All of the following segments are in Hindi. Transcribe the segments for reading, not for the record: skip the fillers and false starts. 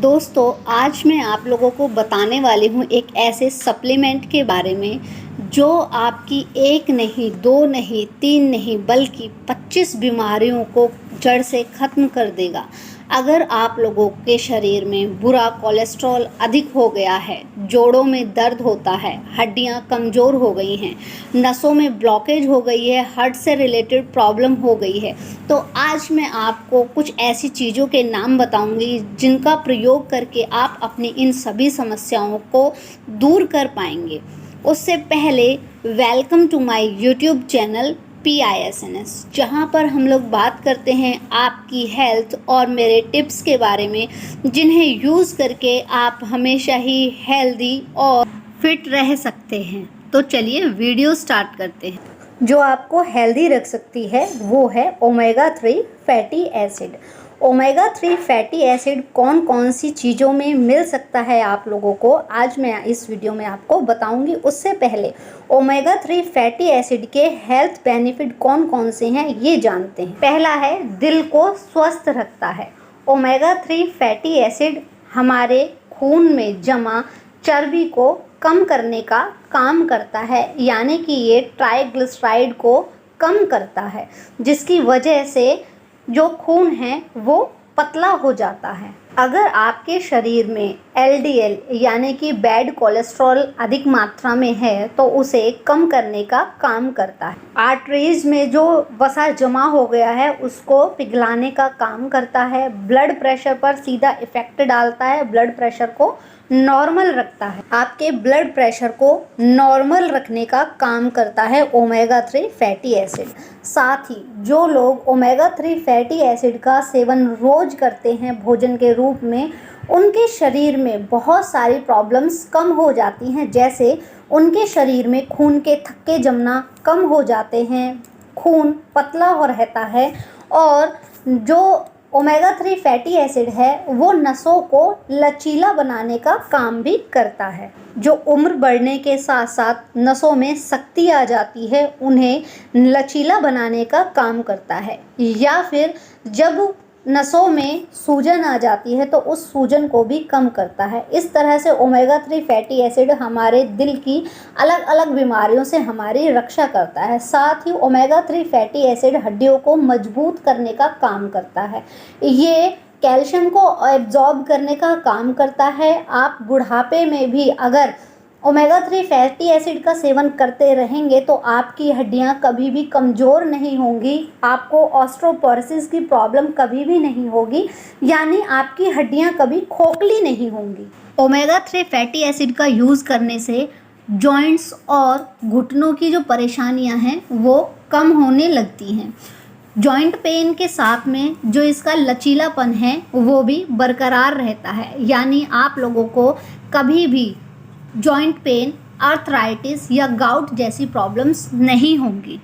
दोस्तों, आज मैं आप लोगों को बताने वाली हूँ एक ऐसे सप्लीमेंट के बारे में जो आपकी एक नहीं, दो नहीं, तीन नहीं बल्कि 25 बीमारियों को जड़ से ख़त्म कर देगा। अगर आप लोगों के शरीर में बुरा कोलेस्ट्रॉल अधिक हो गया है, जोड़ों में दर्द होता है, हड्डियाँ कमज़ोर हो गई हैं, नसों में ब्लॉकेज हो गई है, हार्ट से रिलेटेड प्रॉब्लम हो गई है, तो आज मैं आपको कुछ ऐसी चीज़ों के नाम बताऊंगी जिनका प्रयोग करके आप अपनी इन सभी समस्याओं को दूर कर पाएंगे। उससे पहले welcome to my YouTube channel PISNS, जहाँ पर हम लोग बात करते हैं आपकी हेल्थ और मेरे टिप्स के बारे में, जिन्हें यूज़ करके आप हमेशा ही हेल्दी और फिट रह सकते हैं। तो चलिए वीडियो स्टार्ट करते हैं। जो आपको हेल्दी रख सकती है वो है omega 3 fatty acid. Omega 3 fatty acid कौन कौन सी चीज़ों में मिल सकता है आप लोगों को, आज मैं इस वीडियो में आपको बताऊंगी। उससे पहले ओमेगा 3 फैटी एसिड के हेल्थ बेनिफिट कौन कौन से हैं ये जानते हैं। पहला है, दिल को स्वस्थ रखता है। ओमेगा 3 फैटी एसिड हमारे खून में जमा चर्बी को कम करने का काम करता है, यानी कि ये ट्राइग्लिसराइड को कम करता है, जिसकी वजह से जो खून है वो पतला हो जाता है। अगर आपके शरीर में LDL यानी कि बैड कोलेस्ट्रॉल अधिक मात्रा में है तो उसे कम करने का काम करता है। आर्टरीज में जो वसा जमा हो गया है उसको पिघलाने का काम करता है। ब्लड प्रेशर पर सीधा इफेक्ट डालता है, ब्लड प्रेशर को नॉर्मल रखता है। आपके ब्लड प्रेशर को नॉर्मल रखने का काम करता है ओमेगा 3 फैटी एसिड। साथ ही जो लोग ओमेगा 3 फैटी एसिड का सेवन रोज करते हैं भोजन के रूप में, उनके शरीर में बहुत सारी प्रॉब्लम्स कम हो जाती हैं। जैसे उनके शरीर में खून के थक्के जमना कम हो जाते हैं, खून पतला हो रहता है, और जो ओमेगा 3 फैटी एसिड है वो नसों को लचीला बनाने का काम भी करता है। जो उम्र बढ़ने के साथ साथ नसों में शक्ति आ जाती है उन्हें लचीला बनाने का काम करता है, या फिर जब नसों में सूजन आ जाती है तो उस सूजन को भी कम करता है। इस तरह से ओमेगा 3 फैटी एसिड हमारे दिल की अलग अलग बीमारियों से हमारी रक्षा करता है। साथ ही ओमेगा 3 फैटी एसिड हड्डियों को मजबूत करने का काम करता है। ये कैल्शियम को एब्जॉर्ब करने का काम करता है। आप बुढ़ापे में भी अगर ओमेगा 3 फैटी एसिड का सेवन करते रहेंगे तो आपकी हड्डियां कभी भी कमज़ोर नहीं होंगी, आपको ऑस्टियोपोरोसिस की प्रॉब्लम कभी भी नहीं होगी, यानी आपकी हड्डियां कभी खोखली नहीं होंगी। ओमेगा 3 फैटी एसिड का यूज़ करने से जॉइंट्स और घुटनों की जो परेशानियां हैं वो कम होने लगती हैं। जॉइंट पेन के साथ में जो इसका लचीलापन है वो भी बरकरार रहता है, यानी आप लोगों को कभी भी जॉइंट पेन, आर्थराइटिस या गाउट जैसी प्रॉब्लम्स नहीं होंगी।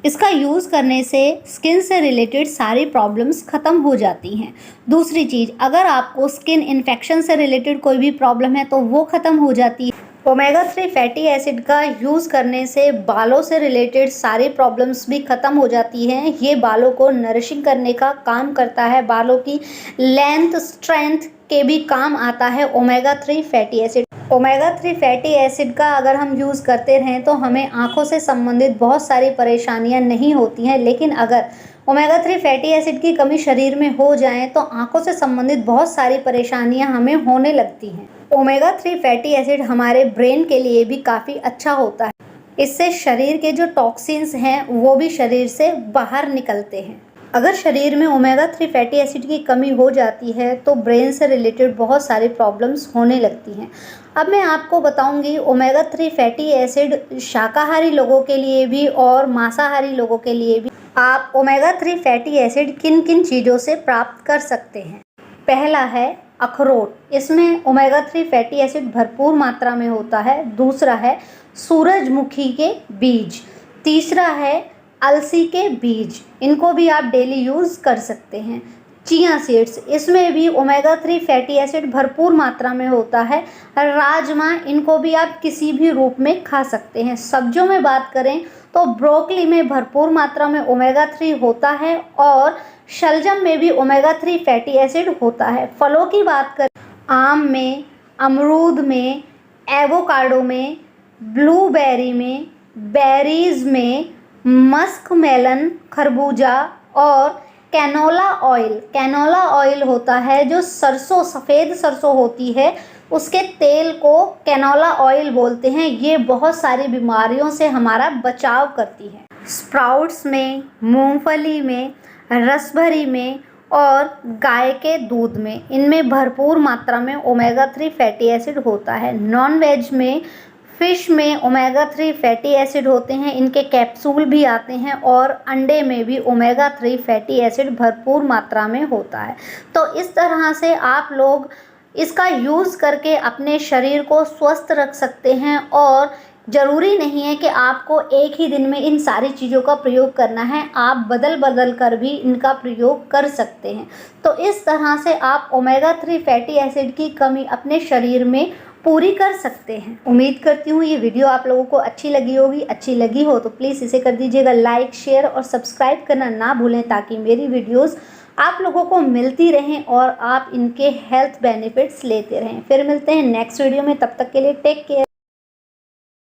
इसका यूज़ करने से स्किन से रिलेटेड सारी प्रॉब्लम्स ख़त्म हो जाती हैं। दूसरी चीज़, अगर आपको स्किन इन्फेक्शन से रिलेटेड कोई भी प्रॉब्लम है तो वो ख़त्म हो जाती है। ओमेगा 3 फैटी एसिड का यूज़ करने से बालों से रिलेटेड सारी प्रॉब्लम्स भी ख़त्म हो जाती हैं। ये बालों को नरिशिंग करने का काम करता है, बालों की लेंथ स्ट्रेंथ के भी काम आता है omega 3 fatty acid. Omega 3 fatty acid का अगर हम यूज़ करते रहें तो हमें आँखों से संबंधित बहुत सारी परेशानियां नहीं होती हैं, लेकिन अगर ओमेगा 3 फैटी एसिड की कमी शरीर में हो जाए तो आँखों से संबंधित बहुत सारी परेशानियां हमें होने लगती हैं। ओमेगा 3 फैटी एसिड हमारे ब्रेन के लिए भी काफ़ी अच्छा होता है। इससे शरीर के जो टॉक्सिन्स हैं वो भी शरीर से बाहर निकलते हैं। अगर शरीर में ओमेगा 3 फैटी एसिड की कमी हो जाती है तो ब्रेन से रिलेटेड बहुत सारी प्रॉब्लम्स होने लगती हैं। अब मैं आपको बताऊंगी ओमेगा 3 फैटी एसिड शाकाहारी लोगों के लिए भी और मांसाहारी लोगों के लिए भी आप ओमेगा 3 फैटी एसिड किन किन चीज़ों से प्राप्त कर सकते हैं। पहला है अखरोट, इसमें ओमेगा 3 फैटी एसिड भरपूर मात्रा में होता है। दूसरा है सूरजमुखी के बीज। तीसरा है अलसी के बीज, इनको भी आप डेली यूज़ कर सकते हैं। चिया सीड्स, इसमें भी ओमेगा 3 फैटी एसिड भरपूर मात्रा में होता है। राजमा, इनको भी आप किसी भी रूप में खा सकते हैं। सब्जियों में बात करें तो ब्रोकली में भरपूर मात्रा में ओमेगा 3 होता है और शलजम में भी ओमेगा 3 फैटी एसिड होता है। फलों की बात करें आम में, अमरूद में, एवोकाडो में, ब्लूबेरी में, बेरीज में, मस्क मेलन, खरबूजा और कैनोला ऑयल। कैनोला ऑयल होता है जो सरसों, सफ़ेद सरसों होती है, उसके तेल को कैनोला ऑयल बोलते हैं। ये बहुत सारी बीमारियों से हमारा बचाव करती है। स्प्राउट्स में, मूंगफली में, रसभरी में और गाय के दूध में, इनमें भरपूर मात्रा में ओमेगा 3 फैटी एसिड होता है। नॉन वेज में, फ़िश में ओमेगा 3 फैटी एसिड होते हैं, इनके कैप्सूल भी आते हैं और अंडे में भी ओमेगा 3 फैटी एसिड भरपूर मात्रा में होता है। तो इस तरह से आप लोग इसका यूज़ करके अपने शरीर को स्वस्थ रख सकते हैं और ज़रूरी नहीं है कि आपको एक ही दिन में इन सारी चीज़ों का प्रयोग करना है, आप बदल बदल कर भी इनका प्रयोग कर सकते हैं। तो इस तरह से आप ओमेगा 3 फैटी एसिड की कमी अपने शरीर में पूरी कर सकते हैं। उम्मीद करती हूँ ये वीडियो आप लोगों को अच्छी लगी होगी। अच्छी लगी हो तो प्लीज़ इसे कर दीजिएगा लाइक, शेयर और सब्सक्राइब करना ना भूलें, ताकि मेरी वीडियोस आप लोगों को मिलती रहें और आप इनके हेल्थ बेनिफिट्स लेते रहें। फिर मिलते हैं नेक्स्ट वीडियो में, तब तक के लिए टेक केयर।